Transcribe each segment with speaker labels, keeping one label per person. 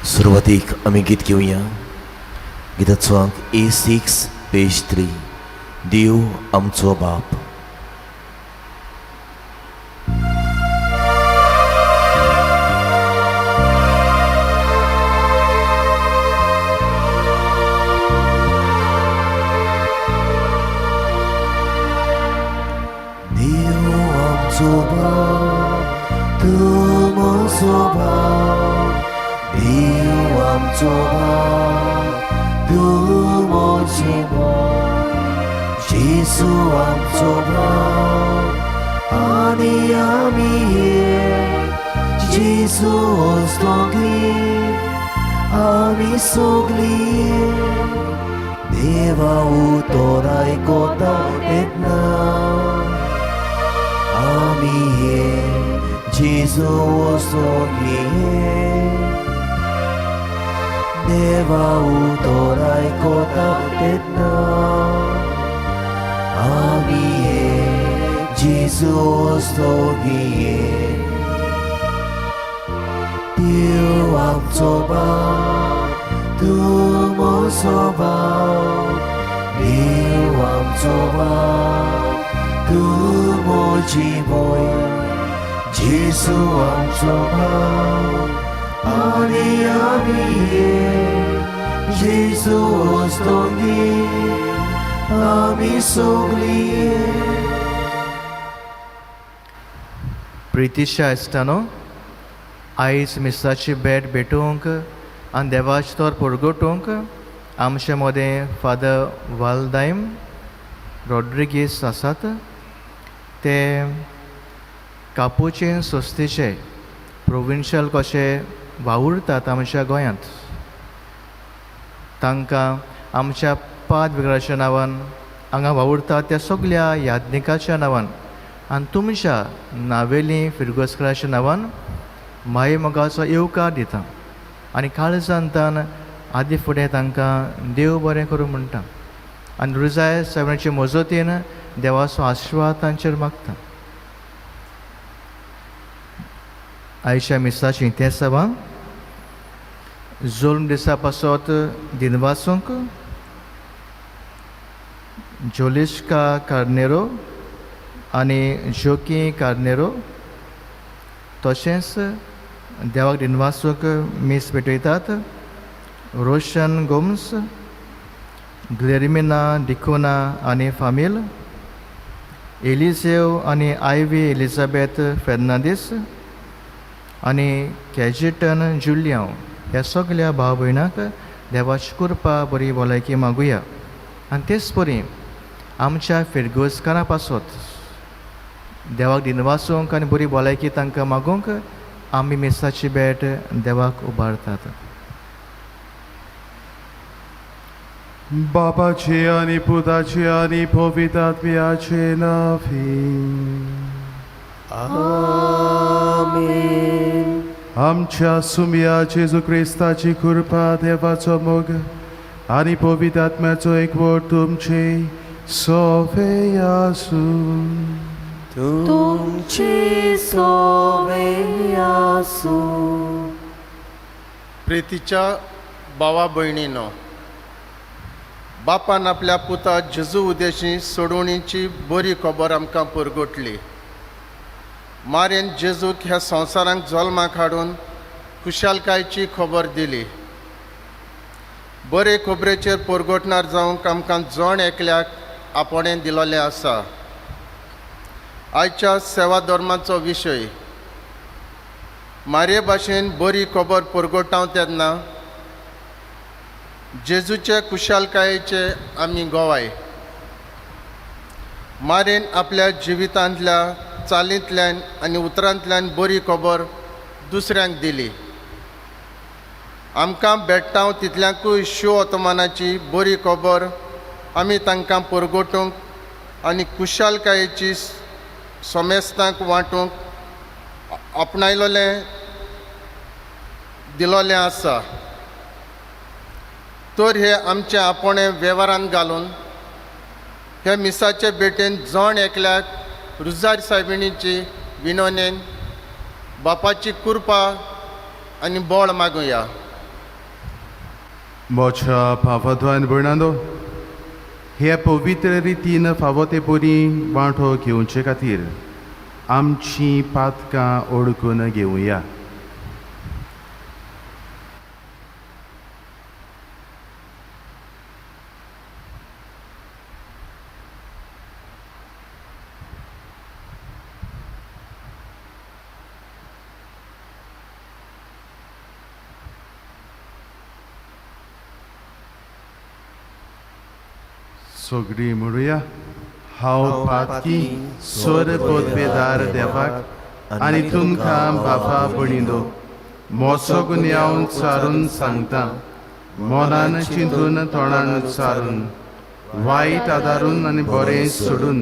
Speaker 1: सुरवातीक आमी गीत घेवया. गिताचो अंक A6 पेज 3. देव आमचो बाप. देव आमचो बाप, तूं म्हजो बाप. देव आमचो बाप, तूं म्हजी बाप. जेजू आमचो बाप आनी आमी एक. जेजू दोगी आमी सगळीं एक. देवा उतर आयकोता येतना आमी एक. जेजू दोगी एक. देवा उतर आयकोता येतना आमी एक. जेजू दोगी एक. देव आमचो बाप, तूं म्हजो बाप. देव आमचो बाप, तूं म्हजी भयण. जेजू आमचो बाप आनी आमी एक. जेजू दोगी आमी सगळीं एक.
Speaker 2: प्रितीच्या इश्टानो, आयज मिसाची भेट भेटूंक आनी देवाचे तोर परगटूंक आमचे मदें फादर वालदायम रॉड्रिगीस आसात. ते कापुचीन सोस्तीचे प्रोविन्शियल कशे वावुरतात आमच्या गोंयांत. तांकां आमच्या पाद विग्राच्या नांवान हांगा वावुरतात त्या सगळ्या यादनिकाच्या नांवान आनी तुमच्या नावेली फिरगोस्कराच्या नांवान माये मोगाचो येवकार दिता आनी काळजांतान आदी फुडें तांकां देव बरें करूं म्हणटा आनी रुजाय सगळ्यांचे मजतीन देवाचो आशिर्वाद तांचेर मागता. आयच्या मिसाची तें सभा जल्म दिसा पासत दिनवासूंक जोलिश्का कार्नेरो आनी जोकी कार्नेरो तशेंच देवाक दिनवासूंक मीस भेटयतात रोशन गोम्स, ग्लेरिमिना डिकोना आनी फामील, एलिझेव आनी आयवी एलिझाबेथ फेर्नांदीस आनी कॅजिटन जुलियांव ह्या सगळ्या भाव भयणांक देवाची कृपा बरी भलायकी मागुया. आनी तेच परी आमच्या फिरगोस्कारा पासत देवाक दिनवासूंक आनी बरी भलायकी तांकां मागूंक आमी मिसाची भेट देवाक उबारतात.
Speaker 3: बापाचे आनी पुताचे आनी पवित्र आत्म्याचे नांवे.
Speaker 1: आमेन.
Speaker 3: आमच्या सुम्या जेजू क्रिस्ताची कृपा, देवाचो मोग आनी पवित्र आत्म्याचो एकवट तुमचे सोबे आसूं.
Speaker 1: तुमचे सोबे आसूं.
Speaker 4: प्रितीच्या भावा भयणीनो, बापान आपल्या पुता जेजू उद्देशी सोडवणीची बरी खबर आमकां परगटली. मारेन जेजूक ह्या संवसारांत जल्माक हाडून खुशालकायेची खबर दिली. बरे खबरेचेर परगटणार जावंक आमकां जण एकल्याक आपणें दिलोलें आसा. आयच्या सेवा धर्माचो विशय. मारे भाशेन बरी खबर परगटाव तेन्ना जेजूचे खुशालकायेचे आमी गोवाय. मारेन आपल्या जिवितांतल्या चालींतल्यान आनी उतरांतल्यान बरी खबर दुसऱ्यांक दिली. आमकां भेट्टाव तितल्याकूय ओतमानाची बरी खबर आमी तांकां परगटूंक आनी खुशालकायेची सोमेस्तांक वांटूंक आपणायलोलें दिलोलें आसा. तर हे आमचे आपणे वेव्हारांत घालून हे मिसाचे भेटेन जण एकल्याक रुजार सायबिणीची विनोनेन बापाची कृपा आनी बोळ मागुया.
Speaker 3: म्हज्या फावोद्वान भयणांनो, हे पवित्र रितीन फावो ते बरी वांटो घेवचे खातीर आमची पातकां ओळखून घेवया. सगळीं म्हणुया, हांव पातकी सोर पोतवेदार देवाक आनी तुमकां बापा भणिनो मोसो गुन्यांव चारून सांगता, मोनान चिंतून तोंडान चारून, वायट आदारून आनी बरें सोडून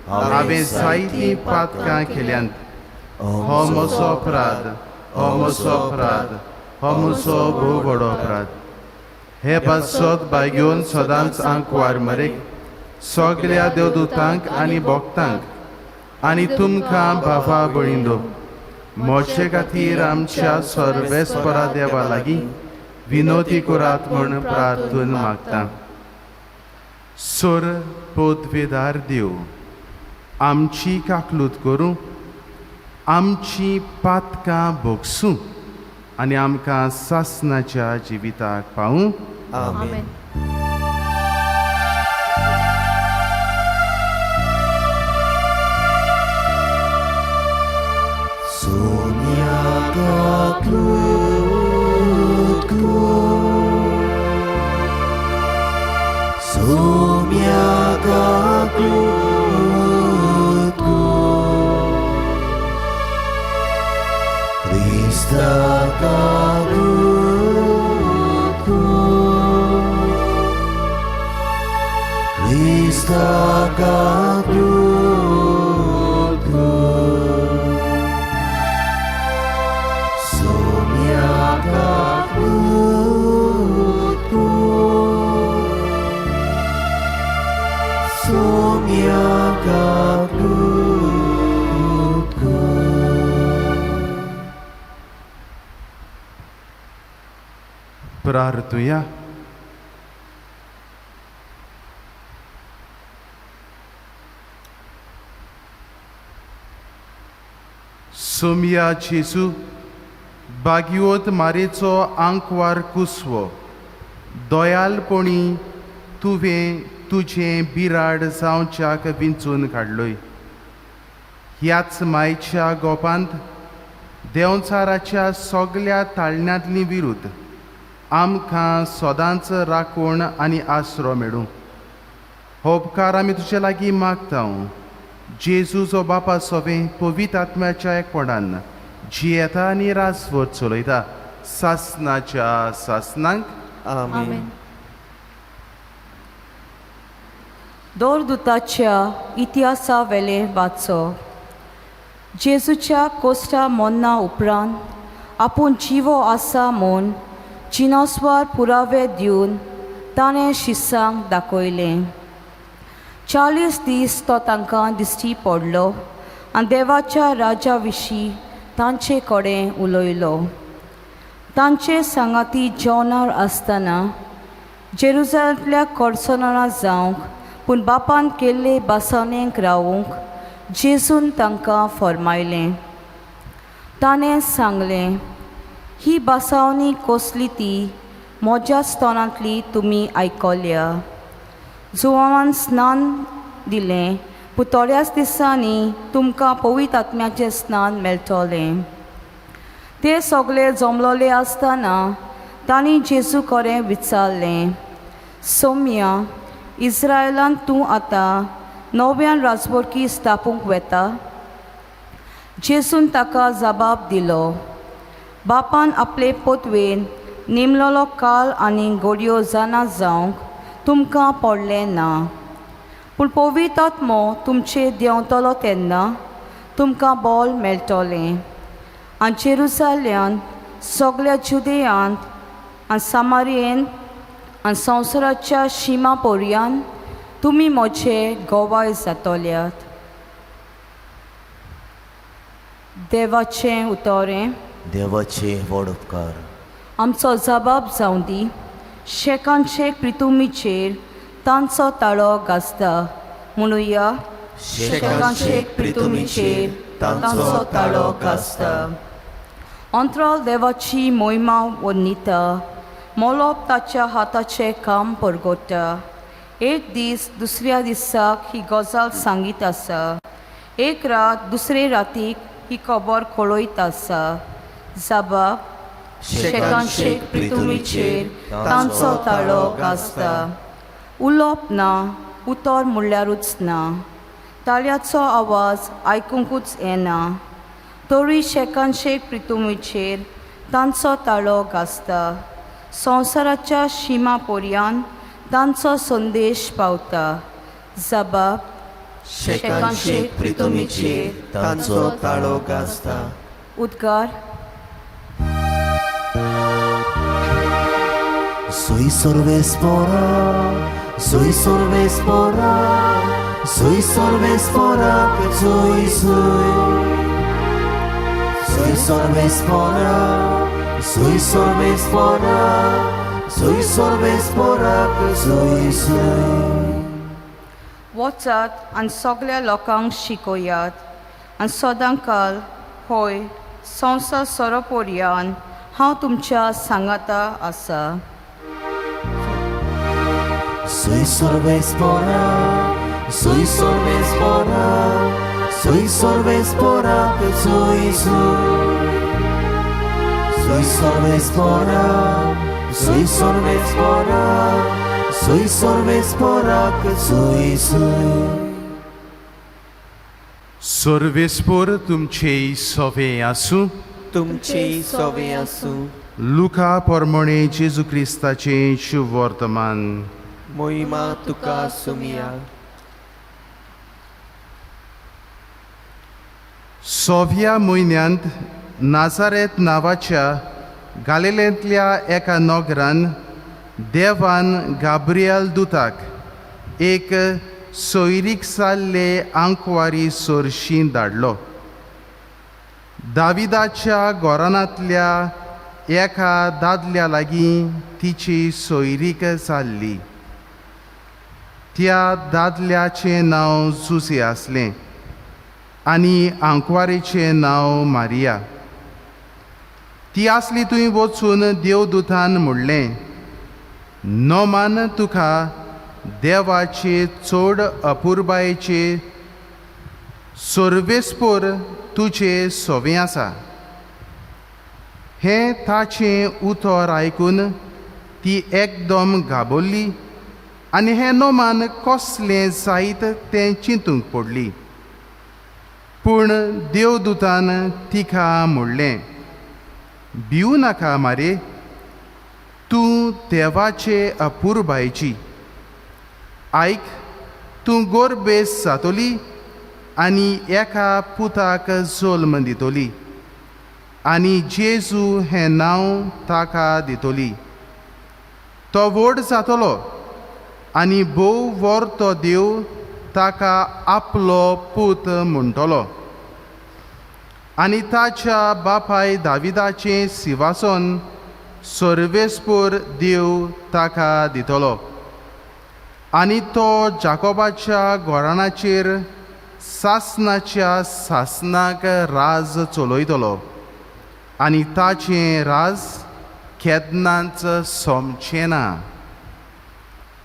Speaker 3: हांवें जायतीं पातकां केल्यांत. हो म्हजो अपराध, हो म्हजो अपराध, हो म्हजो भोव व्हडो अपराध. हे बाजसोत बायगेवन सदांच आंकवार मरेक सगळ्या देवदूतांक आनी भक्तांक आनी तुमकां बाबा भणिनो मोचे खातीर आमच्या सर्वेस्परा देवा लागीं विनोदी करात म्हूण प्रार्थून मागता. सोर पोतवेदार देव, आमची काकलूत करूं, आमची पातकां भोगसूं आनी आमकां सासणाच्या जिविताक पावूं.
Speaker 5: आमेन.
Speaker 3: प्रार्थुया. सोमिया जेजू, बागयोत मारेचो आंकवार कुसवो, दोयालपणी तुवें तुजें बिराड जावच्याक विंचून काडलोय. ह्याच मायच्या गोपांत देंवचाराच्या सगळ्या ताळण्यांतली विरुद्ध आमकां सदांच राखण आनी आसरो मेळूं. हो उपकार आमी तुजे लागीं मागता. जेजूचो बापा सोबे पवित्र आत्म्याच्या एकपणान जियेता आनी रासवत चलयता सासणाच्या सासणांक.
Speaker 5: आमेन. दोरदूताच्या इतिहासा वेले वाचो. जेजूच्या कोश्टा मोन्ना उपरांत आपूण जिवो आसा म्हूण जिनोस्वार पुरावे दिवन ताणें शिसांक दाखयलें. 40 दीस तो तांकां दिश्टी पडलो आनी देवाच्या राजा विशीं तांचे कडेन उलयलो. तांचे सांगाती जेवणार आसतना जेरुसलेमांतल्या कडसणां जावंक पूण बापान केल्ले बासावणेक रावूंक जेजून तांकां फरमायलें. ताणें सांगलें, ही बासावणी कसली ती म्हज्या स्तनांतली तुमी आयकल्या. जुवान स्नान दिलें पूण थोड्याच दिसांनी तुमकां पवित्र आत्म्याचें स्नान मेळटलें. ते सगळे जमलोले आसतना तांणी जेजू कडेन विचारलें, सौम्या, इस्रायलांत तूं आतां नव्यान राजवटी स्थापूंक वेता? जेजून ताका जबाब दिलो, बापान आपले पोतवेन नेमलेलो काळ आनी घडयो जाणा जावंक तुमकां पडलें ना. पूण पवित्र आत्मो तुमचेर देंवतलो तेन्ना तुमकां बळ मेळटलें आनी जेरुसलेमांत सगळ्या जुदेयांत आनी सामारियेंत आनी संवसाराच्या शिमा पर्यंत तुमी म्हजे गवाय जातल्यात. देवाचें उतोरें.
Speaker 1: देवाचे व्हड उपकार.
Speaker 2: आमचो जबाब जावं दी.
Speaker 5: शेकांचे प्रितुमीचेर तांचो ताळो घासता. म्हणुया, शेकांचे प्रितुमीचेर तांचो ताळो घासता. अंतराळ देवाची मोहिमा वर्णिता. मोलोप ताच्या हाताचें काम परगोटा. एक दीस दुसऱ्या दिसाक ही गजाल सांगीत आसा. एक रात दुसरे रातीक ही खबर कळयत आसा. जाबाब, शेकांचे प्रितुमीचेर तांचो ताळो घासता. उलोवप ना, उतर म्हणल्यारूच ना. ताळ्याचो आवाज आयकुंकूच येना. तरी शेकांचे प्रितुमीचेर तांचो ताळो घासता. संवसाराच्या शिमा पर्यंत तांचो संदेश पावता. जाबाब, शेकांचे प्रितुमीचेर
Speaker 1: तांचो ताळो घासता.
Speaker 5: उद्गार.
Speaker 1: Soy sorbespora, soy sorbespora, soy sorbespora, que soy. Soy sorbespora, soy sorbespora, soy sorbespora, que soy.
Speaker 5: वचात आनी सगळ्या लोकांक शिकोयात आनी सदांकाल होय संवसार सोरोपर्यंत हांव तुमच्या सांगाता आसा.
Speaker 1: Soy sorbespora, soy sorbespora, soy sorbespora, que soy. Soy sorbespora, soy sorbespora, soy sorbespora, que soy.
Speaker 3: सोर्वेस्पोर तुमचे सोवे आसूं.
Speaker 6: तुमचे सोवे आसूं.
Speaker 3: लुका पोरमोणे जेजू क्रिस्ताचे शुभ वर्तमान.
Speaker 6: मोहिमा तुका सुमिया.
Speaker 3: सोव्या म्हयन्यांत नाजारेत नांवाच्या गालिलेंतल्या एका नोगरान देवान गाब्रियल दुताक एक सोयरीक जाल्ले आंकवारी सोरशीं धाडलो. दाविदाच्या घोरांतल्या एका दादल्या लागीं तिची सोयरीक जाल्ली. त्या दादल्याचें नांव जुसे आसलें आनी आंकवारीचें नांव मारिया. ती आसली थंय वचून देवदूतान म्हणलें, नोमान तुका देवाचे चड अपुरबायेचे सोर्वेस्पोर तुजे सोवें आसा. हें ताचें उतर आयकून ती एकदम घाबरली आनी हें नोमान कसलें जायत तें चिंतूंक पडली. पूण देवदूतान तिका म्हणलें, भिवू नाका मारे, तूं देवाचे अपुरबायेची. आयक, तूं गोरबेस जातली आनी एका पुताक जल्म दितली आनी जेजू हें नांव ताका दितली. तो व्हड जातलो आनी भोव वर तो देव ताका आपलो पूत म्हणटलो आनी ताच्या बापाय दाविदाचें सिंहासन सर्वेस्पोर देव ताका दितलो. आनी तो जाकोबाच्या घोराणाचेर सासनाच्या सासनाक राज चलयतलो आनी ताचें राज केदनांच सोमचें ना.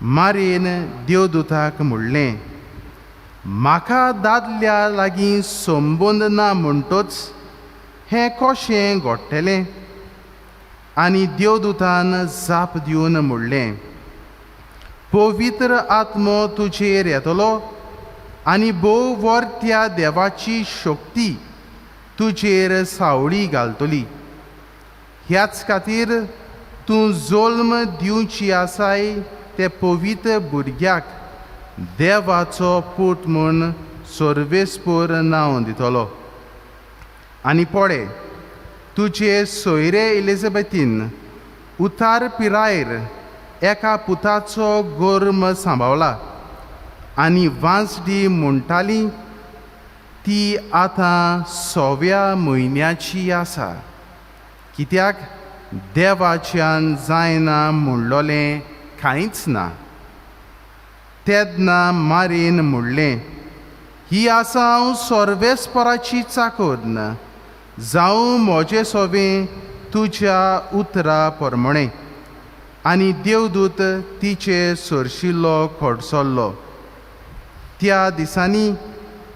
Speaker 3: मारेन देवदूताक म्हणलें, म्हाका दादल्या लागीं संबंद ना म्हणटोच हें कशें घडटलें? आनी देवदूतान जाप दिवन म्हणलें, पवित्र आत्मो तुजेर येतलो आनी भोव वर त्या देवाची शक्ती तुजेर सावळी घालतली. ह्याच खातीर तूं जल्म दिवची आसाय ते पवित्र भुरग्याक देवाचो पूत म्हूण सर्वेस्पोर नांव दितलो. आनी पळय, तुजे सोयरे इलिझाबेथीन उतार पिरायेर एका पुताचो गोर्म सांबाळला आनी वांसडी म्हणटाली ती आतां 6व्या म्हयन्याची आसा, कित्याक देवाच्यान जायना म्हणलोलें कांयच ना. तेदना मारीन म्हणलें, ही आसा हांव सर्वेस्पराची चाकोन, जावं म्हजें सोबें तुज्या उतरा प्रमाणें. आनी देवदूत तिचे सरशिल्लो खडसरलो. त्या दिसांनी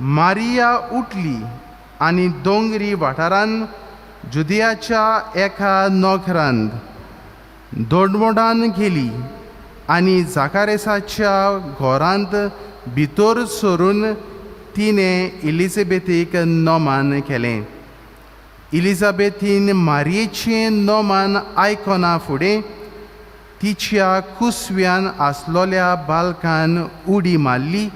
Speaker 3: मारिया उठली आनी दोंगरी वाठारांत जुदियाच्या एका नोकरांत दोडमोडान गेली आनी जाकारेसाच्या घरांत भितर सरून तिणें इलिझाबेथीक नोमान केलें. इलिझाबेथीन मारयेचें नोमान आयकना फुडें तिच्या कुसव्यान आसलोल्या बालकान उडी मारली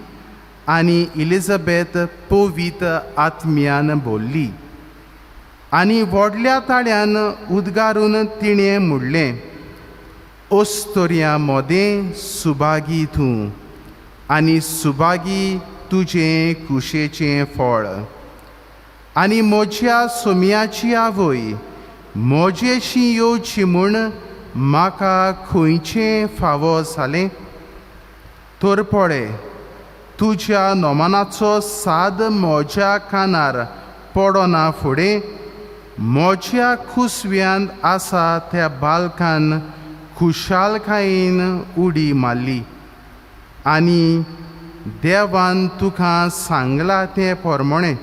Speaker 3: आनी इलिझाबेथ पवित आत्म्यान भरली. आनी व्हडल्या ताळ्यान उद्गारून तिणें म्हणलें, ओस्तोऱ्या मोदें सुभागी तूं, आनी सुभागी तुजें कुशेचें फळ. आनी म्हज्या सोमयाची आवय म्हजेशी येवची म्हूण म्हाका खंयचें फावो जालें. तर पळय, तुज्या नोमानाचो साद म्हज्या कानार पडना फुडें म्हज्या कुसव्यांत आसा त्या बालकान खुशालकायेन उडी मारली. आनी देवान तुका सांगलां तें प्रमाणें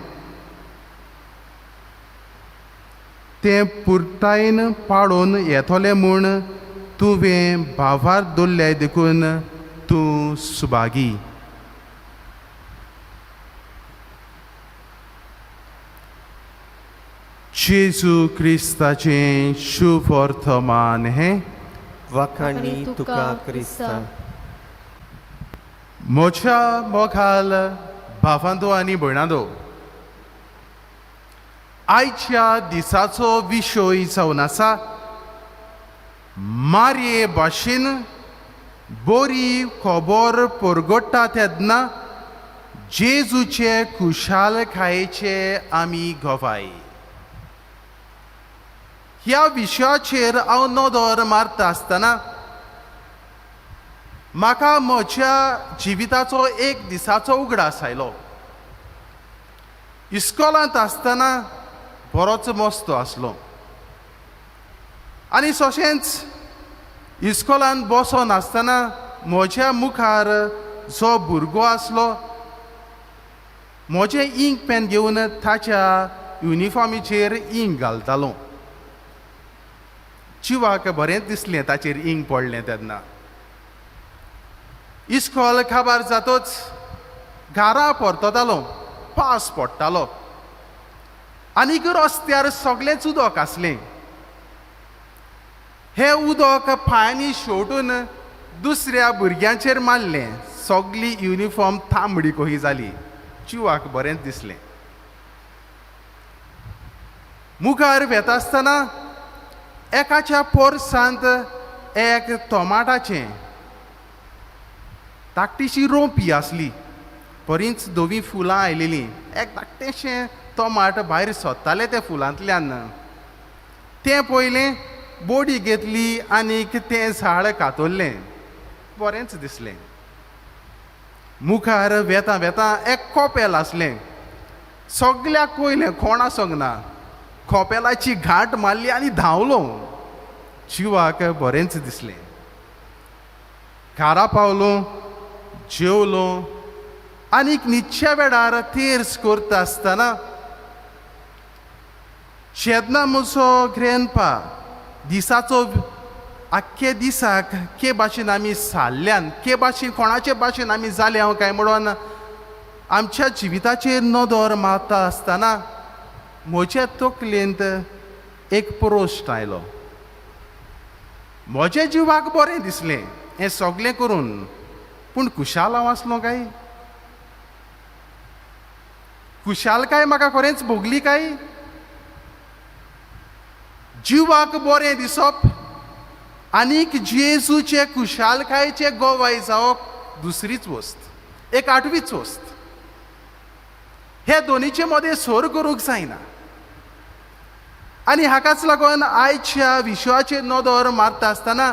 Speaker 3: तें पुर्तायेन पाळून येतोलें म्हूण तुवें भावार दवरलें देखून तूं सुभागी. जेजू क्रिस्ताचें शुभ वर्तमान हें.
Speaker 6: वखाणी तुका क्रिस्ता.
Speaker 3: म्हज्या मोगाल भावांदो आनी भयणांदो, आयच्या दिसाचो विशय जावन आसा मारये भाशेन बरी खबर परगट्टा तेदना जेजूचे खुशालकायेचे आमी गोवाय. ह्या विशयाचेर हांव नदर मारता आसतना म्हाका म्हज्या जिविताचो एक दिसाचो उगडास आयलो. इस्कॉलांत आसतना बरोच मस्तो आसलो आनी सोशेंच इस्कॉलांत बसोन आसतना म्हज्या मुखार जो भुरगो आसलो म्हजें इंक पेन घेवन ताच्या युनिफॉर्मीचेर इंक घालतालो. जिवाक बरेंच दिसलें ताचेर इंक पडलें तेन्ना. इस्कॉल काबार जातोच घरा परततालो, पावस पडटालो आनीक रस्त्यार सगळेंच उदक आसलें. हें उदक पांयांनी शेवटून दुसऱ्या भुरग्यांचेर मारलें. सगळी युनिफॉर्म तांबडी कशी जाली. जिवाक बरेंच दिसलें. मुखार वेता आसतना एकाच्या पोरसांत एक टोमाटाचें धाकटीशी रोंपी आसली. बरींच धवी फुलां आयलेलीं. एक धाकटेशें टोमाट भायर सोदतालें त्या फुलांतल्यान. तें पयलें बोडी घेतली आनीक तें झाड कातरलें. बरेंच दिसलें. मुखार वेता वेता एक कोपेल आसलें. सगळ्याक पयलें कोणा सोगना कोपेलाची घांट मारली आनी धांवलो. जिवाक बरेंच दिसलें. घरा पावलो, जेवलो आनीक न्हिदच्या वेळार तेर्स करता आसतना शेदना म्हजो ग्रॅनपा दिसाचो आख्खे दिसाक के भाशेन आमी सारल्यान, के भाशेन कोणाचे भाशेन आमी जाल्या काय म्हणून आमच्या जिविताचेर नदर मारता आसतना म्हज्या तकलेंत एक प्रोश्ट आयलो. म्हज्या जिवाक बरें दिसलें हें सगळें करून, पूण खुशाल हांव आसलो काय? खुशालकाय म्हाका खरेंच भोगली काय? जिवाक बरें दिसप आनीक जेजूचे खुशालकायेचे गोवाय जावप दुसरीच वस्त, एक आठवीच वस्त. हे दोनीचे मदें सोर करूंक जायना. आनी हाकाच लागून आयच्या विश्वाचेर नदर मारता आसतना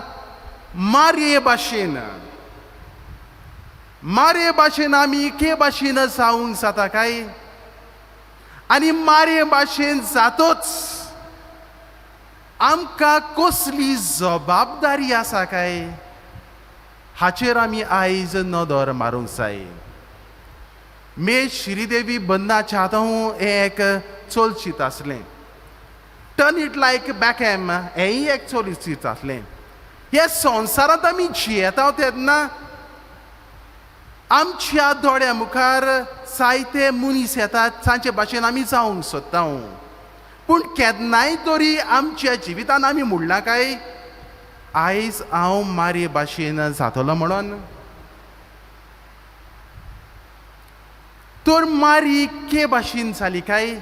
Speaker 3: मारये भाशेन आमी के भाशेन जावंक जाता काय, आनी मारये भाशेन जातोच आमकां कसली जबाबदारी आसा काय हाचेर आमी आयज नदर मारूंक जाय. मे श्रीदेवी बन्ना चाहता हूं हें एक चलचित्र आसलें. टर्न इट लायक बॅकहॅम हेंय एक चलचित्र आसलें. ह्या संवसारांत आमी जियेता तेन्ना आमच्या दोळ्या मुखार जायते मनीस येतात तांचे भाशेन आमी जावंक सोदता. पूण केन्नाय तरी आमच्या जिवितान आमी म्हणलां काय आयज हांव मारये भाशेन जातलो म्हणून. तर मारी के भाशेन जाली काय,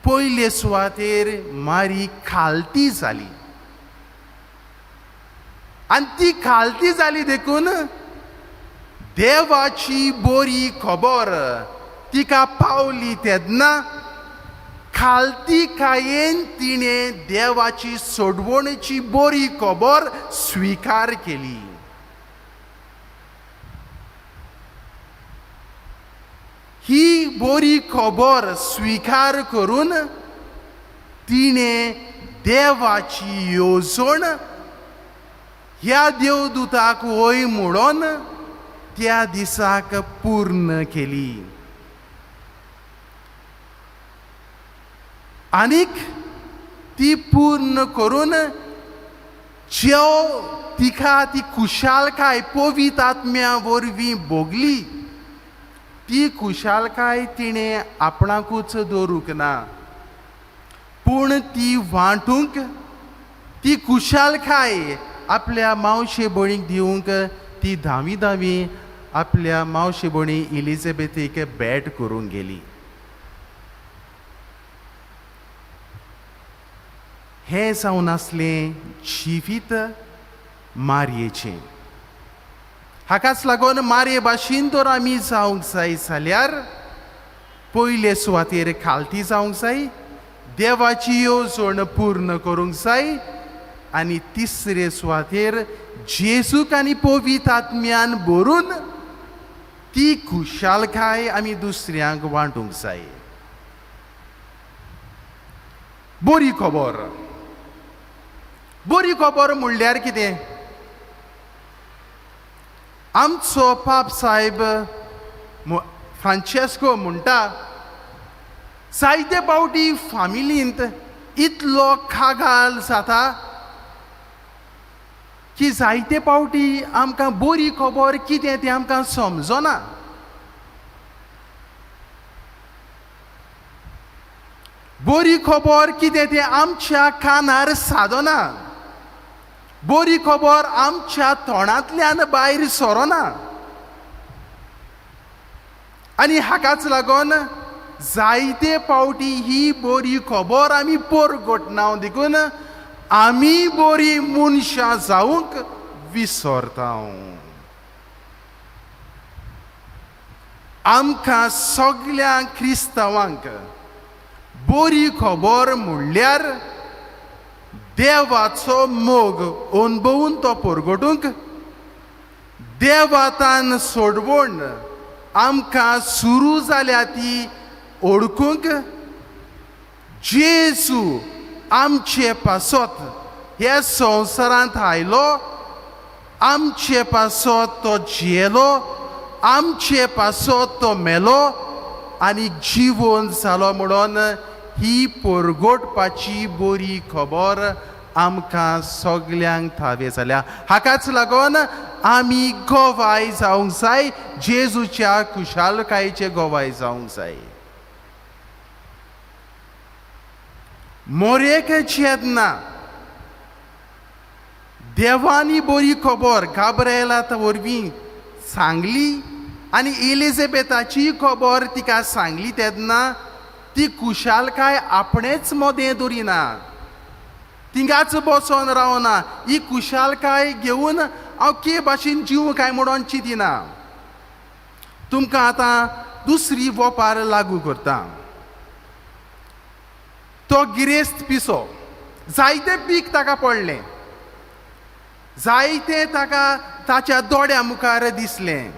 Speaker 3: पयले सुवातेर मारी खालती जाली आनी ती खालती जाली देखून देवाची बरी खबर तिका पावली तेन्ना खालती कायेन तिणें देवाची सोडवणेची बरी खबर स्विकार केली. ही बरी खबर स्विकार करून तिणें देवाची येवजण ह्या देवदूताक वय म्हणून त्या दिसाक पूर्ण केली. आनीक ती पूर्ण करून ज्यो तिका ती खुशालकाय पवित्र आत्म्या वरवीं भोगली ती खुशालकाय तिणें आपणाकूच दवरूंक ना, पूण ती वांटूंक ती खुशालकाय आपल्या मावशे भयणीक दिवंक ती धावी आपल्या मावशे भयणी इलिझाबेथीक भेट करूंक गेली. हें जावन आसलें जिवीत मारयेचें. हाकाच लागून मारये भाशेन तर आमी जावंक जाय जाल्यार पयले सुवातेर खालती जावंक जाय, देवाची येवजण पूर्ण करूंक जाय आनी तिसरे सुवातेर जेजूक आनी पवित्र आत्म्यान भरून ती खुशालकाय आमी दुसऱ्यांक वांटूंक जाय. बरी खबर म्हणल्यार कितें? आमचो पाप साहेब फ्रांचेस्को म्हणटा जायते फावटी फामिलींत इतलो कागाळ जाता की जायते फावटी आमकां बरी खबर कितें तें आमकां समजना. बरी खबर कितें तें आमच्या कानार सादना. बरी खबर आमच्या तोंडांतल्यान भायर सरना. आनी हाकाच लागून जायते फावटी ही बरी खबर आमी परगटना देखून आमी बरी मनशां जावंक विसरता. आमकां सगळ्या क्रिस्तांवांक बरी खबर म्हणल्यार देवाचो मोग अणभवून तो परगटूंक, देवातान सोडवण आमकां सुरू जाल्या ती ओळखूंक, जेजू आमचे पासत ह्या संवसारांत आयलो, आमचे पासत तो जियेलो, आमचे पासत तो मेलो आनी जिवंत जालो म्हणून ही परगटपाची बरी खबर आमकां सगळ्यांक थावे जाल्या. हाकाच लागून आमी गोवाय जावंक जाय, जेजूच्या खुशालकायेचे गोवाय जावंक जाय. मोरेक जेन्ना देवानी बरी खबर गाब्रिएला वरवीं सांगली आनी इलिझाबेथाची खबर तिका सांगली तेन्ना ती खुशालकाय आपणेच मोदें दवरिना, थिंगाच बसोन रावना. ही खुशालकाय घेवन हांव के भाशेन जीव काय म्हणून चिंतिना. तुमकां आतां दुसरी वोपार लागू करता. तो गिरेस्त पिसो जायते पीक ताका पडलें जायते ताका ताच्या दोळ्या मुखार दिसलें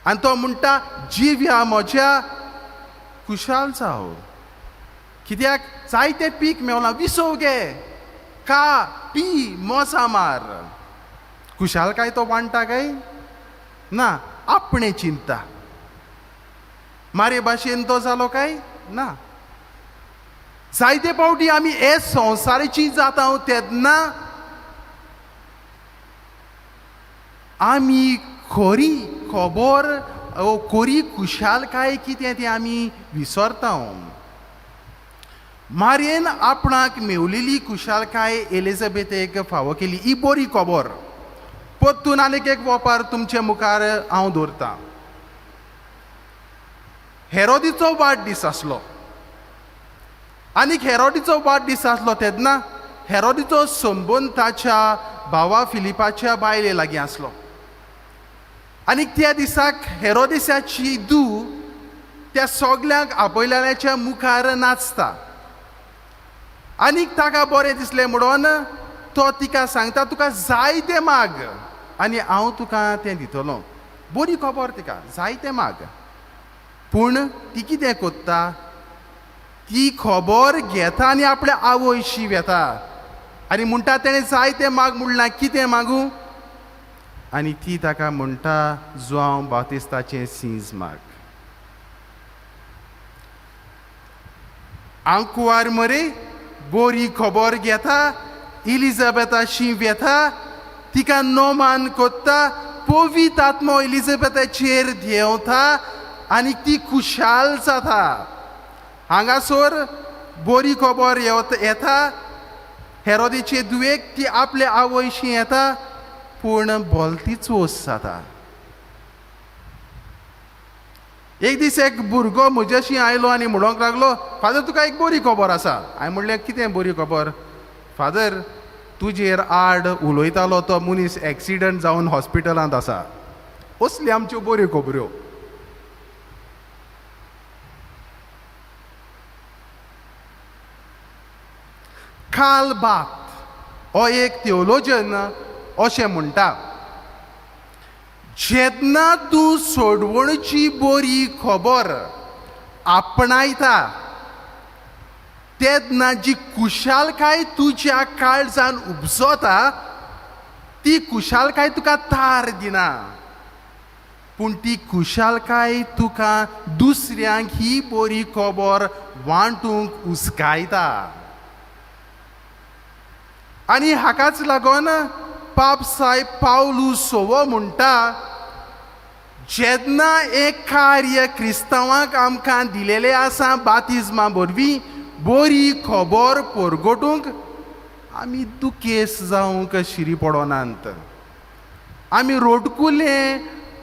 Speaker 3: आनी तो म्हणटा जिव्या म्हज्या खुशाल जाव कित्याक जायते पीक मेवलां विसव गे खा पी मोसा मार खुशालकाय तो वांटा काय ना आपणे चिंता मारे भाशेन तो जालो काय ना जायते फावटी आमी हे संवसाराची जाता तेन्ना आमी खरी खबर खरी खुशालकाय कितें तें आमी विसरता मारयेन आपणाक मेवलेली खुशालकाय एलिझाबेथेक फावो केली ही बरी खबर परतून आनीक एक वपार तुमचे मुखार हांव दवरतां हेरोदीचो वाडदीस आसलो आनीक हेरोदीचो वाडदीस आसलो तेन्ना हेरोदीचो संबंद ताच्या भावा फिलिपाच्या बायले लागीं आसलो आनीक त्या दिसाक हेरोदेसाची धूव त्या सगल्यांक आपयलेल्याच्या मुखार नाचता आनीक ताका बरें दिसलें म्हणून तो तिका सांगता तुका जाय तें माग आनी हांव तुका तें दितलो बरी खबर तिका जाय तें माग पूण ती कितें कोत्ता ती खबर घेता आनी आपल्या आवयशी वेता आनी म्हणटा तेणें जाय तें माग म्हणलां कितें मागूं आनी ती ताका म्हणटा जुआंव बातिस्ताचें सींज माग हांव कुंवार मरे बरी खबर घेता इलिझाबेथाशी वेता तिका नोमान कोत्ता पवित्र आत्मो इलिझाबेथाचेर देंवता आनी ती खुशाल जाता हांगासर बरी खबर येता हेरोदेचे दुयेक ती आपल्या आवयशी येता पूण भलतीच वोस जाता एक दीस एक भुरगो म्हज्याशी आयलो आनी म्हणोंक लागलो फादर तुका एक बरी खबर आसा हांवें म्हणलें कितें बरी खबर फादर तुजेर आड उलयतालो तो मनीस एक्सिडंट जावन हॉस्पिटलांत आसा असल्यो आमच्यो बऱ्यो खबऱ्यो कार्ल बार्थ हो एक थियोलॉजन अशें म्हणटा जेन्ना तूं सोडवणुची बरी खबर आपणायता तेन्ना जी खुशालकाय तुज्या काळजान उपजता ती खुशालकाय तुका तार दिना पूण ती खुशालकाय तुका दुसऱ्यांक ही बरी खबर वांटूंक उस्कायता आनी हाकाच लागून पाप सायब पावलू सोवो म्हणटा जेन्ना एक कार्य क्रिस्तांवांक आमकां दिलेलें आसा बातिजमा वरवीं बरी खबर परगटूंक आमी दुखेस जावंक शिरी पडोनात आमी रोडकुलें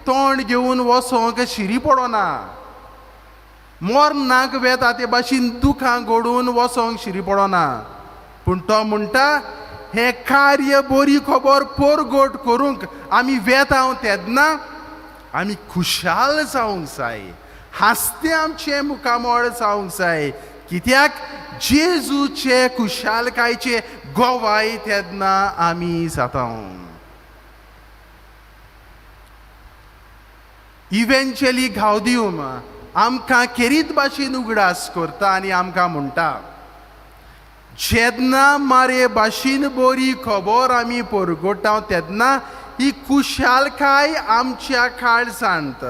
Speaker 3: तोंड घेवन वसोंक शिरी पडोना मोरनाक वेता ते भाशेन दुखां घडोवन वसोंक शिरी पडोना पूण तो म्हणटा हें कार्य बरी खबर परगट करूंक आमी वेता तेन्ना आमी खुशाल जावंक जाय हांसतें आमचें मुखामळ जावंक जाय कित्याक जेजूचे खुशालकायचे गोवाय तेन्ना आमी जाता इव्हेंच्युअली गावदियूम आमकां केरीत भाशेन उगडास करता आनी आमकां म्हणटा जेन्ना मारे भाशेन बरी खबर आमी परगटाव तेन्ना ही खुशालकाय आमच्या काळजांत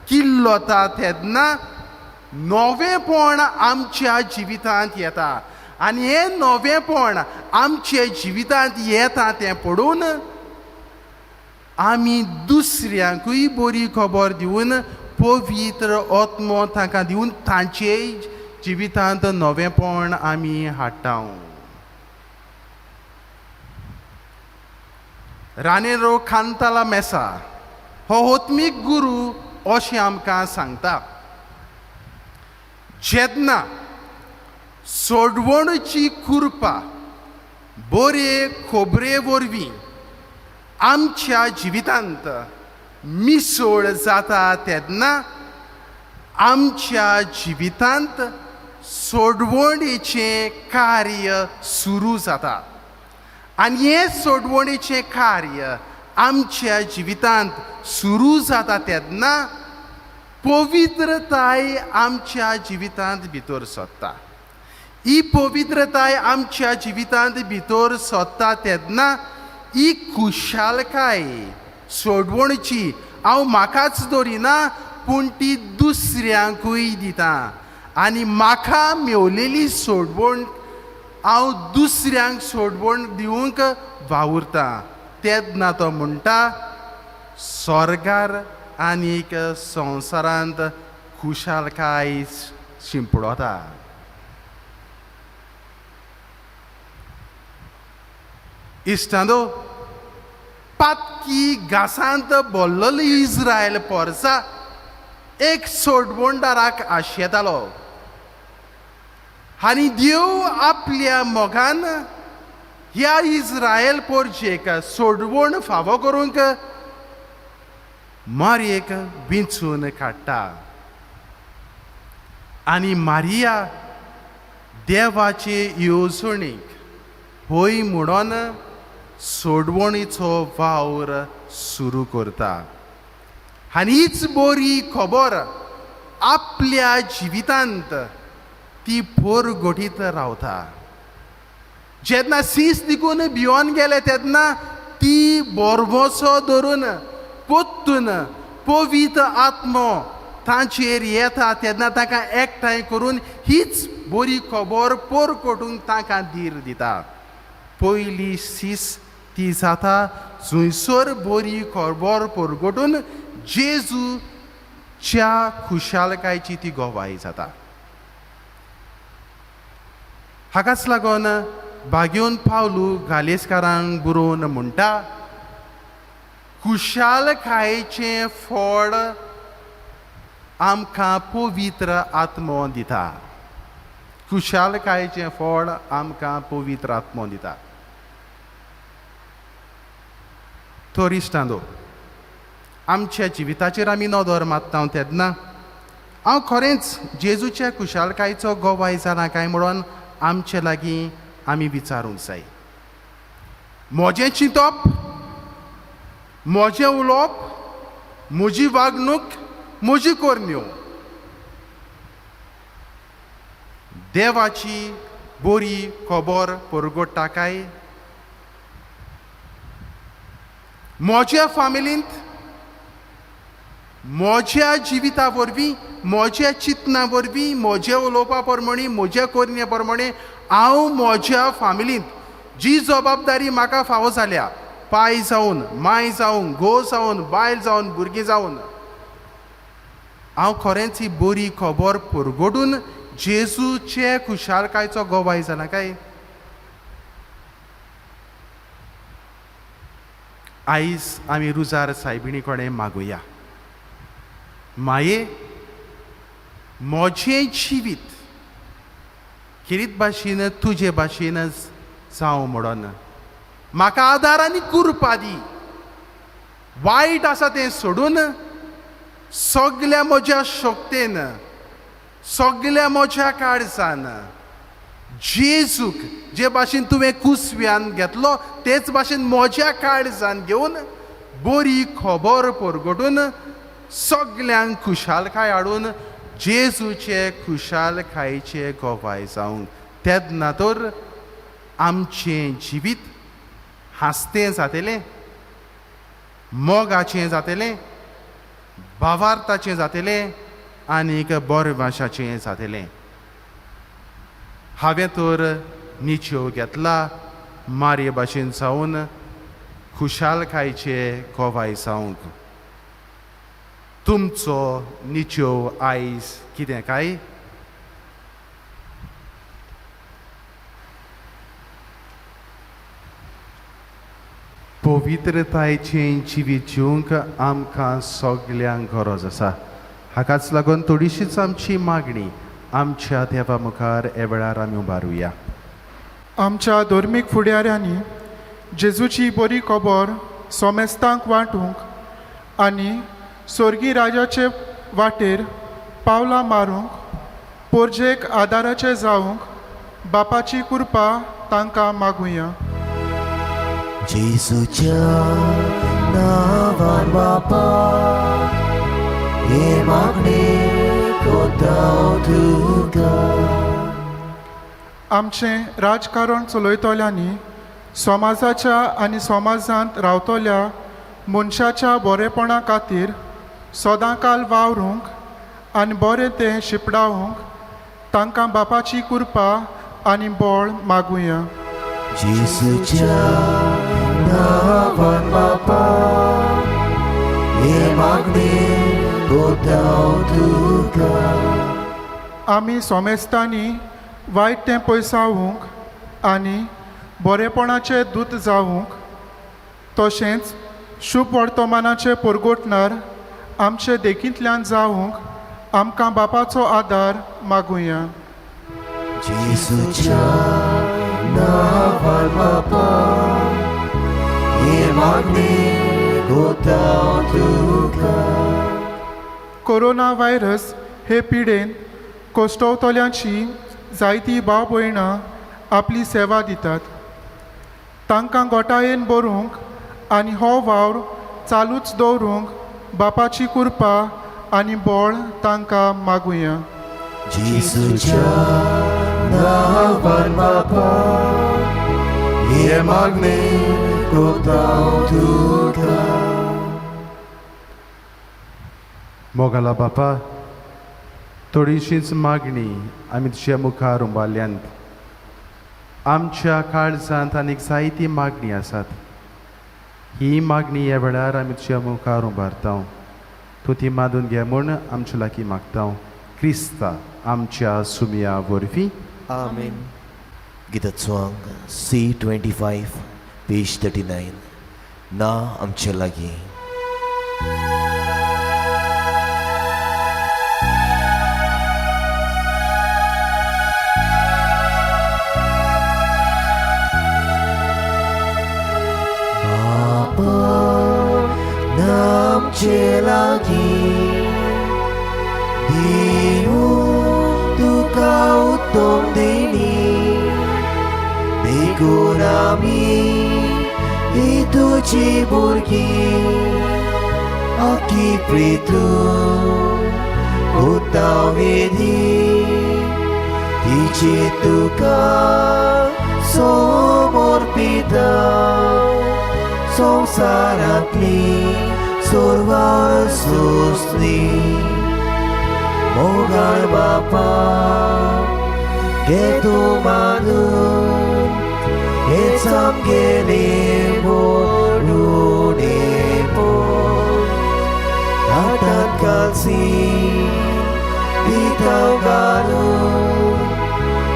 Speaker 3: किल्लोता तेन्ना नवेपण आमच्या जिवितांत येता आनी हें नवेपण आमचे जिवितांत येता तें पळोवन आमी दुसऱ्यांकूय बरी खबर दिवन पवित्र आत्मो तांकां दिवन तांचे जिवितांत नवेपण आमी हाडटा रानेरो कांताला मेसा हो होत्मीक गुरू अशें आमकां सांगता जेन्ना सोडवणुची कृपा बरे खबरे वरवीं आमच्या जिवितांत मिसळ जाता तेन्ना आमच्या जिवितांत सोडवणेचें कार्य सुरू जाता आनी हें सोडवणेचें कार्य आमच्या जिवितांत सुरू जाता तेन्ना पवित्रताय आमच्या जिवितांत भितर सरता. ही पवित्रताय आमच्या जिवितांत भितर सरता तेन्ना ही खुशालकाय सोडवणची हांव म्हाकाच धरिना पूण ती दुसऱ्यांकूय दिता आनी म्हाका मेवलेली सोडवण हांव दुसऱ्यांक सोडवण दिवंक वावुरता. तेन्ना तो म्हणटा स्वर्गार आनीक संवसारांत खुशालकाय शिंपडोता. इश्टांदो, पातकी घासांत भरलेलो इस्रायल पोरसा एक सोडवणदाराक आशेतालो आनी देव आपल्या मोगान ह्या इस्रायल पोरचेक सोडवण फावो करूंक मारयेक विंचून काडटा आनी मारिया देवाचे येवजणेक होय म्हणून सोडवणीचो वावर सुरू करता. आनी हीच बरी खबर आपल्या जिवितांत ती पोरगोठीत रावता. जेन्ना सीस दिकून भिवून गेले तेन्ना ती बोरवोसो धरून पोत्तून पवित्र आत्मो तांचेर येता तेन्ना ताका एकठांय करून हीच बरी खबर पोरगोठूंक ताका धीर दिता. पयली सीस ती जाता जंयसर बरी खबर पोरगोठून जेजूच्या खुशालकायची ती गोवाई जाता. हाकाच लागून बागेवन पावलू गालेसकारांक बरोवन म्हणटा खुशालकायेचें फळ आमकां पवित्र आत्मो दिता. खुशालकायेचें फळ आमकां पवित्र आत्मो दिता. तर इश्टांदो, आमच्या जिविताचेर आमी नदर मारता तेन्ना हांव खरेंच जेजूच्या खुशालकायेचो गोवाय जाला काय म्हणून आमचे लागीं आमी विचारूंक जाय. म्हजें चिंतप, म्हजें उलोवप, म्हजी वागणूक, म्हजी कोरण्यो देवाची बरी खबर परगोडटा काय? म्हज्या फामिलींत, म्हज्या जिविता वरवीं, म्हज्या चिंतना वरवीं, म्हजे उलोवपा प्रमाणे, म्हज्या कोरण्या प्रमाणे हांव म्हज्या फामिलींत जी जबाबदारी म्हाका फावो जाल्या, पाय जावन, माय जावन, घोव जावन, बायल जावन, भुरगीं जावन, हांव खरेंच ही बरी खबर परगोडून जेजूचे खुशालकायेचो गोवाय जाला काय? आयज आमी रुजार सायबिणी कडेन मागुया. माये, म्हजें जिवीत किरीत भाशेन तुजे भाशेन जावं म्हणून म्हाका आदार आनी कृपा दी. वायट आसा तें सोडून सगल्या म्हज्या शक्तीन, सगल्या म्हज्या काळजान जेजूक जे भाशेन तुवें कुसव्यान घेतलो तेच भाशेन म्हज्या काळजान घेवन बरी खबर परगोडून सगल्यांक खुशालकाय हाडून जेजूचे खुशालकायेचे गोवाय जावंक. तेन्ना तर आमचें जिवीत हांसतें जातलें, मोगाचें जातलें, भावार्थाचें जातलें आनीक बोरभाशाचें जातलें. हांवें तर निच्यो घेतला मारये भाशेन जावन खुशालकायेचे गोवाय जावंक. तुमचो निच्यो आयज कितें काय? पवित्रतायेचें जिवीत जिवंक आमकां सगल्यांक गरज आसा. हाकाच लागून थोडीशीच आमची मागणी आमच्या देवा मुखार हे वेळार आमी उबारुया.
Speaker 7: आमच्या धर्मीक फुडाऱ्यांनी जेजूची बरी खबर सोमेस्तांक वांटूंक आनी स्वर्गीय राजाचे वाटेर पावलां मारूंक पोरजेक आदाराचे जावंक बापाची कृपा तांकां मागुया.
Speaker 1: जेसूच्या नांवान बापा हे मागणे कोतांव तुका.
Speaker 7: आमचें राजकारण चलयतल्यांनी समाजाच्या आनी समाजांत रावतल्या मनशाच्या बरेपणा खातीर सदांकाल वावरूंक आनी बरें तें शिपडावंक तांकां बापाची कृपा आनी बळ मागुया.
Speaker 1: जेसूच्या नांवान बापा हे मागणे कोतांव तुका.
Speaker 7: आमी सोमेस्तांनी वायट तें पयसावूंक आनी बरेपणाचे दूत जावूंक तशेंच शुभ वर्तमानाचे परगोटणार आमचे देखींतल्यान जावूंक आमकां बापाचो आदार मागुया.
Speaker 1: जेसूच्या नांवान बापा हे मागणे कोतांव तुका.
Speaker 7: कोरोना व्हायरस हे पिडेन कोश्टवतल्यांची जायतीं भाव भयणां आपली सेवा दितात. तांकां गोठायेन भरूंक आनी हो वावर चालूच दवरूंक बापाची कृपा आनी बळ तांकां मागुया.
Speaker 1: जेसूच्या नांवान बापा हे मागणे कोतांव तुका.
Speaker 3: मोगाला बापा, थोडीशीच मागणी आमी तुज्या मुखार उबारल्यांत. आमच्या काळजांत आनीक जायती मागणी आसात. ही मागणी ह्या वेळार आमी तुज्या मुखार उबारता. तूं ती मादून घे म्हूण आमचे लागीं मागता. क्रिस्ता आमच्या सुमया वरवीं.
Speaker 6: आमेन.
Speaker 1: गिताचो अंक C25 पेज 39. ना आमचे लागीं. आमचे लागीं दिवूं तुका उत्तम देणी. देखून आमी ही तुजी भुरगीं आख्खी प्रेतून कोतांव वेदी. तिचे तुका समर्पिता. संवसारांतली सर्वां सोसली मोगाळ बापा घे तूं मानून हेच आमगेले बोडुडे पळय. हातांत कालसी पिताव घालून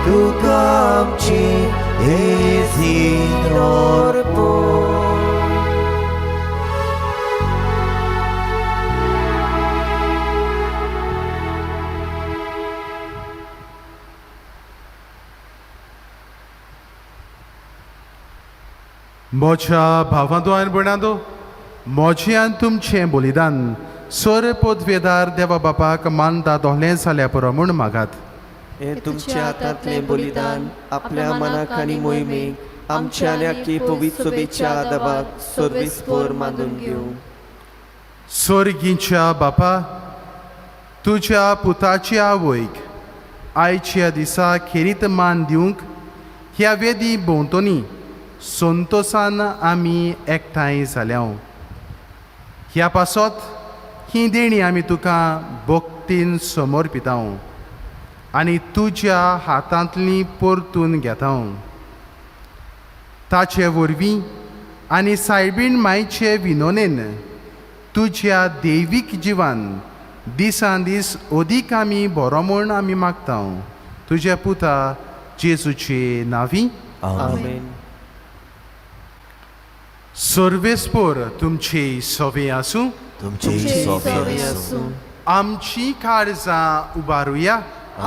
Speaker 1: तुका आमची हेजीन अर्पण.
Speaker 3: मोच्या भावांदो आनी भयणांदो, मोचें आनी तुमचें बलिदान सोर पोदवेदार देवा बापाक मानता दोहलें जाल्या पुरो म्हूण मागात.
Speaker 6: हे तुमच्या हातांतलें बलिदान आपल्या मनाक आनी मोहिमेक आमच्या आनी पवित्र सभेच्या आदाबाक सर्वेस्पर मानून घेवं.
Speaker 3: स्वर्गीच्या बापा, तुज्या पुताची आवयक आयच्या दिसा खेरीत मान दिवंक ह्या वेदी भोंवतणी संतोशान आमी एकठांय जाल्या. ह्या पासत ही देणी आमी तुका भक्तीन समर्पिता आनी तुज्या हातांतली परतून घेता. ताचे वरवीं आनी सायबीण मायचे विनोनेन तुज्या दैवीक जिवान दिसान दीस अदीक आमी बरो म्हूण आमी मागता. तुज्या पुता जेजूचे नांवी.
Speaker 6: आमेन.
Speaker 3: सर्वेस्पर तुमचे सवे आसूं.
Speaker 1: तुमचे सोबे आसूं.
Speaker 3: आमची काळजां उबारुया.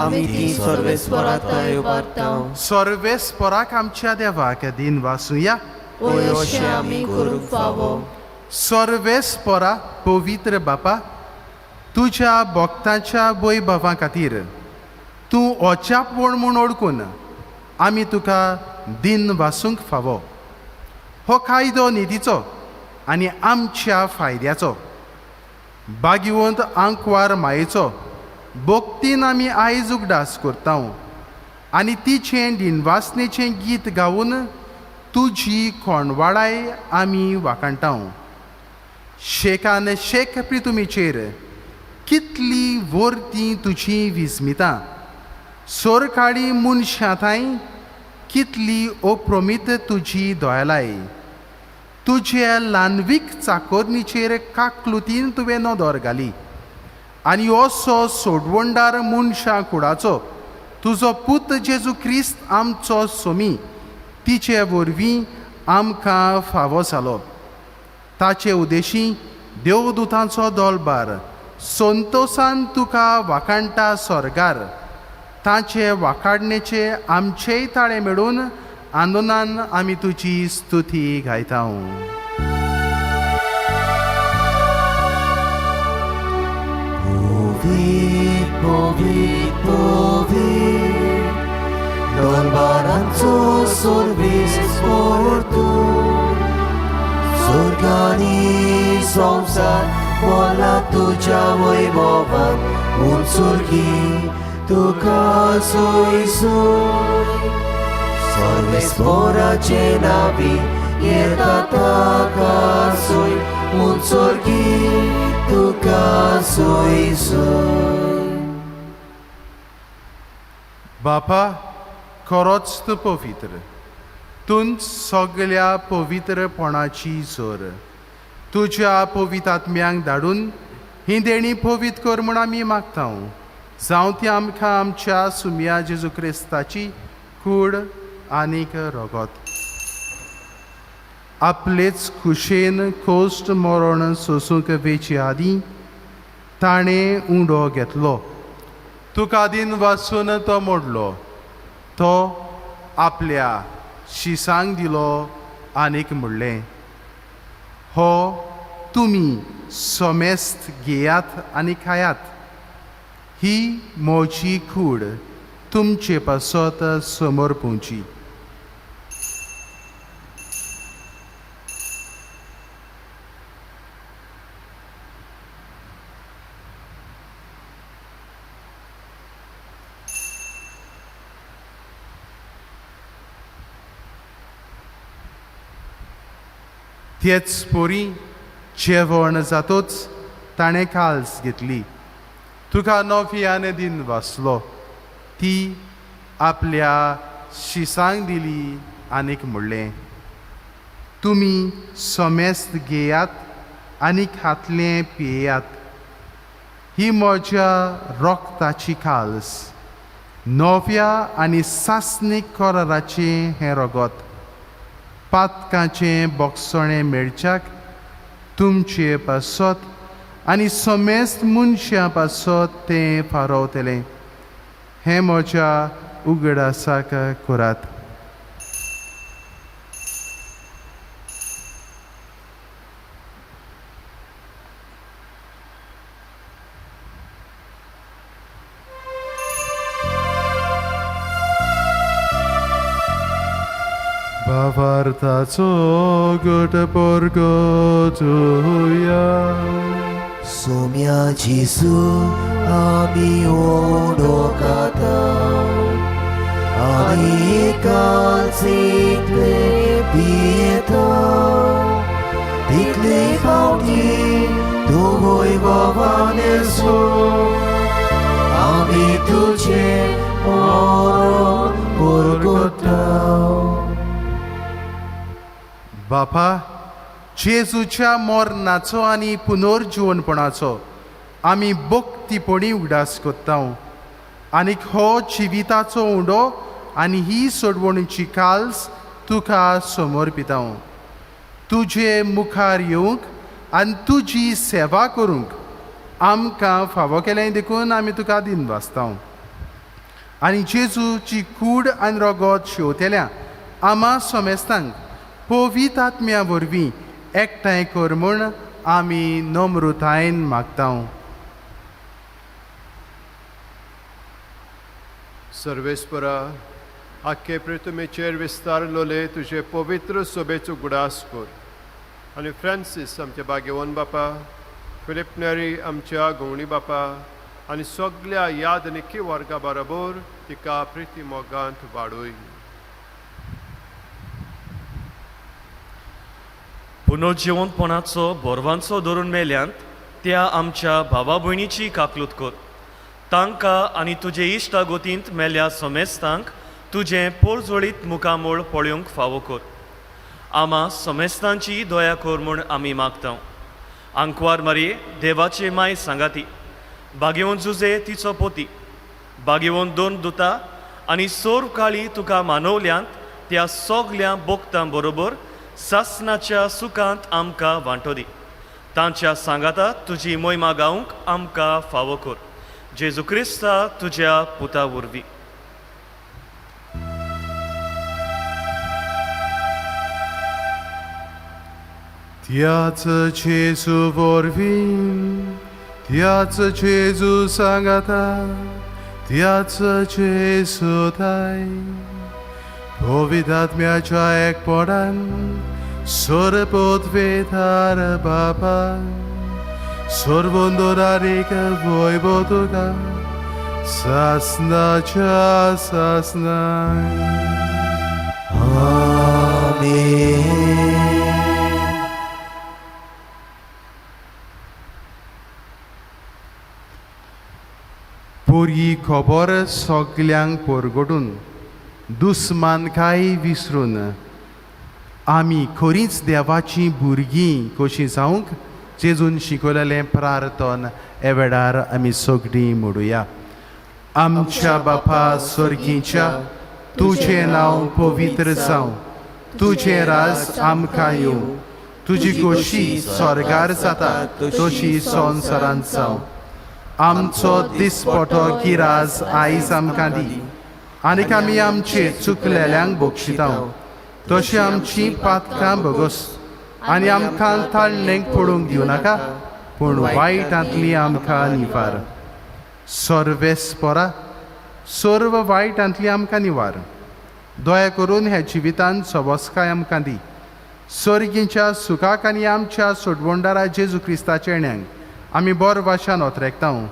Speaker 6: आमी ती सर्वेस्परांत उबारता.
Speaker 3: सर्वेस्पराक आमच्या देवाक दिन वासुया.
Speaker 6: अशें आमी करूंक फावो.
Speaker 3: सर्वेस्परा पवित्र बापा, तुज्या भक्तांच्या वैभवा खातीर तूं ओचापवण म्हूण ओळखून आमी तुका दिन वासूंक फावो. हो कायदो न्हिदीचो आनी आमच्या फायद्याचो. बागिवंत आंकवार मायेचो भोक्तीन आमी आयज उगडास करता आनी तिचें दिनवासनेचें गीत गावून तुजी कोणवाडाय आमी वाखाणटा. शेकान शेक प्रितुमेचेर कितली वर्तीं तुजी विस्मितां. सोर काडी मनशांताय कितली अप्रमीत तुजी दोळाय. तुजे ल्हानवीक चाकोरणीचेर काकलुतीन तुवें नदर घाली आनी असो सोडवणदार मनशां कुडाचो तुजो पूत जेजू क्रिस्त आमचो सोमी तिचे वरवीं आमकां फावो जालो. ताचे उदेशी देवदूतांचो दोलबार संतोशान तुका वाखाणटा स्वर्गार. ताचे वाखाणणेचे आमचेय ताळे मेळून आनंदान आमी तुजी स्तुती गायता.
Speaker 1: Povid, povid, povid, dolbaranco sorvis portu, Sorgani संसार बोला तुझ्या वैभवात उंचुरगी तुका सोय सोय. सर्वेस्पराचे नावी येता ताका सोय उंचुरगी तुका सोय सोय.
Speaker 3: बापा खरोच तूं पवित्र. तूं सगळ्या पवित्रपणाची जोर. तुज्या पवित्र आत्म्यांक धाडून ही देणी पवित्र कर म्हूण आमी मागता. जावं ती आमकां आमच्या सुम्या जेजू क्रिस्ताची कूड आनीक रगत. आपलेच खुशेन कोश्ट मरण सोसूंक वेचे आदीं ताणें उंडो घेतलो. तुका दिन वाचून तो मोडलो. तो आपल्या शिसांक दिलो आनीक म्हणलें, हो तुमी सोमेस्त घेयात आनी खायात. ही म्हजी कूड तुमचे पासत समर्पूंची. तेच पोरी जेवण जातूच ताणें काल्स घेतली. तुका नव्यान दिन वाचलो. ती आपल्या शिसांक दिली आनीक म्हणलें, तुमी सोमेस्त घेयात आनी खातलें पियेयात. ही म्हज्या रोगताची काल्स, नव्या आनी सासणीक कराराचें हें रगत. पातकाचें बोगसणें मेळच्याक तुमचे पासत आनी सोमेस्त मनशां पासत तें फारोवतलें. हें म्हज्या उगडासाक करात. भावार्थाचो गोट परगोतुया.
Speaker 1: सोम्या जेजू आमी ओडो खाता आनी कालचे पियेता. तितले फावटी तूं वैभवाने सो आमी तुजे मरण परगोता.
Speaker 3: बापा जेजूच्या मरणाचो आनी पुनर्जीवनपणाचो आमी भक्तीपणी उगडास कोत्ता. आनीक हो जिविताचो उंडो आनी ही सोडवणीची काल्स तुका समर्पिता. तुजे मुखार येवंक आनी तुजी सेवा करूंक आमकां फावो केलें देखून आमी तुका दिन वाचता. आनी जेजूची कूड आनी रगत शेवतेल्या आमा सोमेस्तांक पवित्र आत्म्या वरवीं एकठांय कर म्हूण आमी नम्रतायेन मागता.
Speaker 8: सर्वेस्परा आख्खे पृथ्वीचेर विस्तारलोले तुजे पवित्र सोबेचो गुडास कर आनी फ्रांसीस आमच्या बागेवन बापा फिलिप नेरी आमच्या गवणी बापा आनी सगळ्या यादनिकी वर्गा बरोबर तिका प्रिती मोगांत वाडोय.
Speaker 9: पुनर्जिवंतपणाचो बोरवांचो धरून मेल्यांत त्या आमच्या भावा भयणीची काकलूत कर. तांकां आनी तुजे इश्टा गोतींत मेल्या सोमेस्तांक तुजें पोरजोळीत मुखामोळ पळोवंक फावो कर. आमा सोमेस्तांची दया कर म्हूण आमी मागतां. आंकवार मारये देवाचे माय सांगाती, बागेवंत जुजे तिचो पोती, बागेवंत दोन दुतां आनी सोर काळी तुका मानवल्यांत त्या सगल्या भोगतां बरोबर सासनाच्या सुखांत आमकां वांटो दी. तांच्या सांगाताक तुजी मोहिमा गावंक आमकां फावो कर. जेजू क्रिस्ता तुज्या पुता वरवीं.
Speaker 3: त्याच जेजू वरवीं, त्याच जेजू सांगाता, त्याच जेजू दाय पवित्रात्म्याच्या एकपणान सोरपोतवेदार बाबा सर्वोंदोरारीक वैभवतुका सासनाच्या सासनाय.
Speaker 1: आमेन.
Speaker 3: बरी खबर सगल्यांक परगटून दुस्मानकाय विसरून आमी खरीच देवाची भुरगीं कशीं जावंक जेजून शिकयलेलें प्रार्थन हे वेळार आमी सगळीं म्हणुया. आमच्या बापा स्वर्गीच्या, तुजें नांव पवित्र जावं, तुजें राज आमकां येवं, तुजी कशी स्वर्गार जाता तशी संवसारांत जावं. आमचो दिसपटो गिराज आयज आमकां दी, आनीक आमी आमचे चुकलेल्यांक बक्षितांव तशी आमची पातकां भोगोस, आनी आमकां ताळणेक पडूंक दिवं नाका, पूण वायटांतली आमकां निवार. सर्वेस्परा सर्व वायटांतली आमकां निवार. दया करून ह्या जिवितांत सवस्काय आमकां दी. सर्गीच्या सुखाक आनी आमच्या सोडवणदारा जेजू क्रिस्ताच्या येण्याक आमी बोर भाशान ओतरेकतां.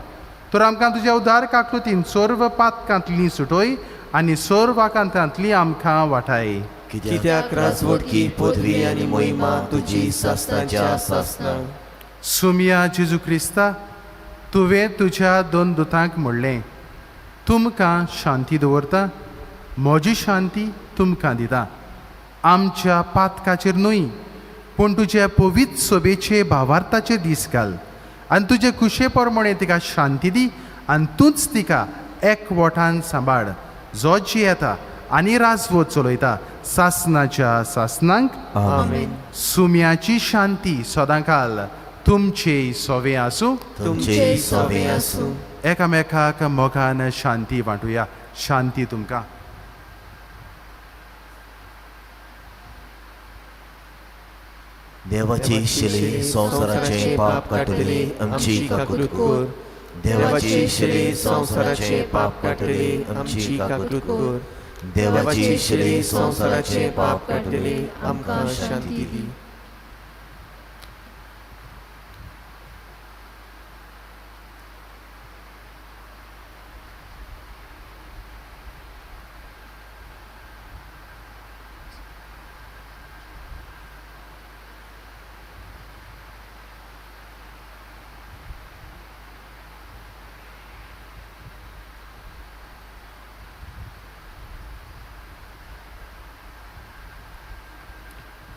Speaker 3: तर आमकां तुज्या उदार काकलुतीन सर्व पातकांतली सुटोय आनी सर्व आकांतांतली आमकां वाटाय.
Speaker 6: कित्याक राजवटकी पदवी आनी मोहिमा तुजी सासनाच्या सासना.
Speaker 3: सुमिया जेजू क्रिस्ता, तुवें तुज्या दोन दुतांक म्हणलें, तुमकां शांती दवरता, म्हजी शांती तुमकां दिता. आमच्या पातकाचेर न्हय, पूण तुज्या पवित्र सोबेचे भावार्थाचे दीस घाल, आनी तुजे कुशे प्रमाणे तिका शांती दी, आनी तूंच तिका एकवटान सांबाळ, जो जियेता आनी राजवट चलयता सासनाच्या सासनांक.
Speaker 6: आमेन.
Speaker 3: सुम्याची शांती सदांकाल तुमचे सोवे आसूं.
Speaker 1: तुमचे सोबे आसूं.
Speaker 3: एकामेकाक मोगान शांती वांटुया. शांती तुमकां.
Speaker 1: देवाची शिले संवसाराचे पाप काटले आमची काकूत कर. देवाची शिले संवसाराचे पाप काटले आमची काकूत कर. देवाची शिले संवसाराचे पाप काटले आमकां शांती दी.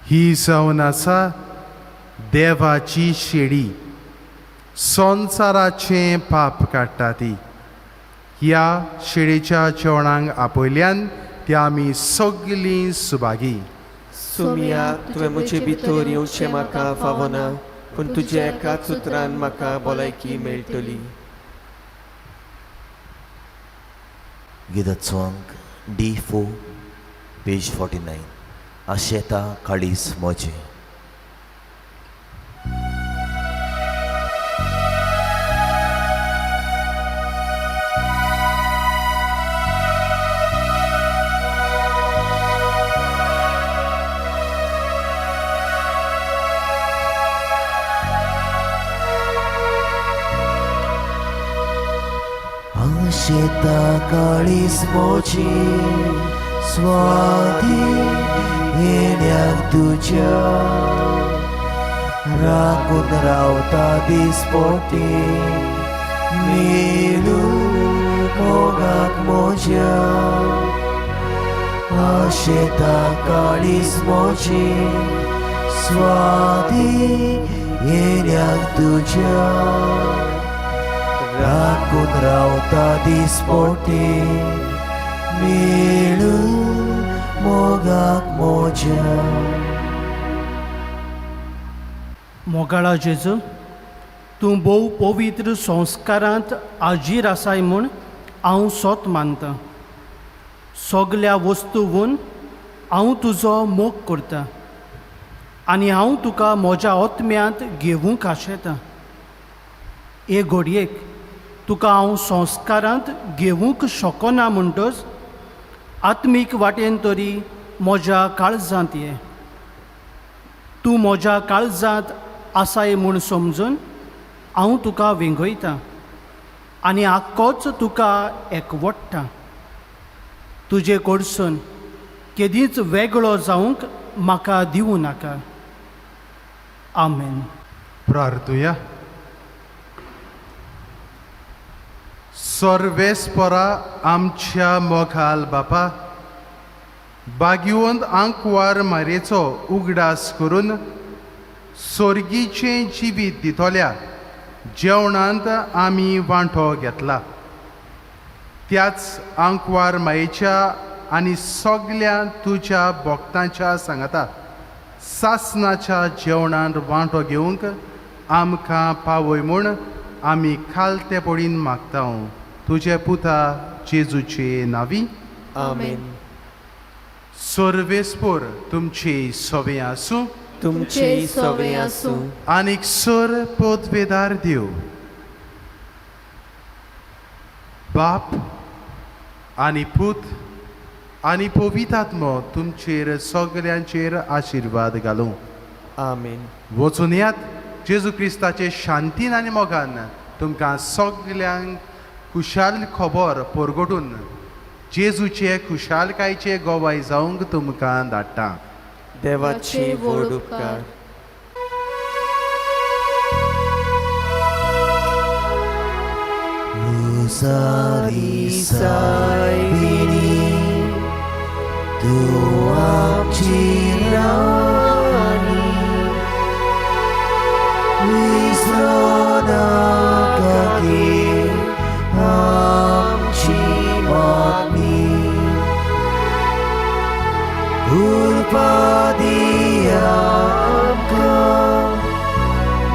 Speaker 3: ही जावन आसा देवाची शेळी, संवसाराचें पाप काडटा ती. ह्या शेळीच्या जेवणाक आपयल्यान ती आमी सगळीं सुभागी.
Speaker 6: सुमिया, तुवें म्हजे भितर येवचें म्हाका फावना, पूण तुज्या एकाच उतरान म्हाका भलायकी मेळटली.
Speaker 1: गिताचो अंक D4 पेज 49. आशेता काळीस मोजे. आशेता काळीस मोची स्वाधी येण्याक तुझ्या राखून रावता दिसपोटी मेळून मोगाक मोज्या आशेता काळीस मोची स्वाधी येण्याक तुझ्या राखून रावता दिसपोटी मेळून मोगाक मोज्या
Speaker 10: मोगाळा जेजू तूं भोव पवित्र संस्कारांत आजीर आसाय म्हूण हांव सोत मानतां सगल्या वस्तूवन हांव तुजो मोग करतां आनी हांव तुका म्हज्या आत्म्यांत घेवूंक आशेतां हे घडयेक तुका हांव संस्कारांत घेवूंक शकना म्हणटच आत्मीक वाटेन तरी म्हज्या काळजांत ये तूं म्हज्या काळजांत आसाय म्हूण समजून हांव तुका विंगयतां आनी आख्खोच तुका एकवट्टा तुजे कडसून केदींच वेगळो जावंक म्हाका दिवं नाका आमेन.
Speaker 3: प्रार्थुया. सर्वेस्परा आमच्या मोगाल बापा बागीवंत आंकवार मारेचो उगडास करून स्वर्गीचें जिवीत दितोल्या जेवणांत आमी वांटो घेतला त्याच आंकवार मायेच्या आनी सगल्या तुज्या भक्तांच्या सांगाता सासणाच्या जेवणांत वांटो घेवंक आमकां पावय म्हूण आमी खालते पडीन मागता तुजे पुता जेजूचे नांवी
Speaker 6: आमेन.
Speaker 3: सर्वेस्पोर तुमची सवे आसूं
Speaker 6: तुमचे सवे आसूं
Speaker 3: आनीक सर पोतवेदार देव बाप आनी पूत आनी पवित्रात्मो तुमचेर सगल्यांचेर आशिर्वाद घालूं
Speaker 6: आमेन.
Speaker 3: वचून यात जेजू क्रिस्ताचे शांतीन आनी मोगान तुमकां सगल्यांक खुशाल खबर परगटून जेजूचे खुशालकायेचे गोवाय जावंक तुमकां धाडटा.
Speaker 6: देवाची व्हड उपकार.
Speaker 1: रोसारी सायबिणी तूं आमची राणी विसरो नाका की आमची मागणी कृपा दिया आमकां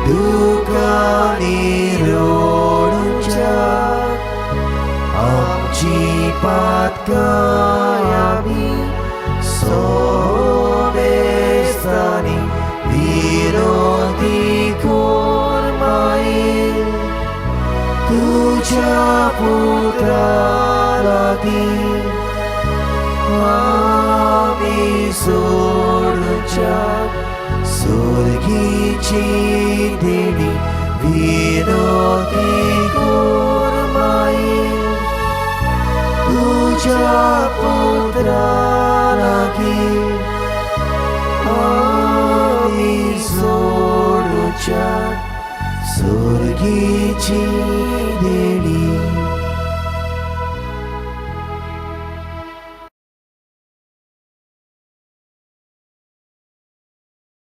Speaker 1: दुखांनी रोडच्या आमची पातकाय आमी सोबेस्तानी विरोधी कोर माई तुझ्या पुत्रा लागीं आमी सोडच्या सुर्गीची देणी विरोधी कोर माई तुझ्या पुत्रा लागीं आमी सोडच्या सुर्गीची देणी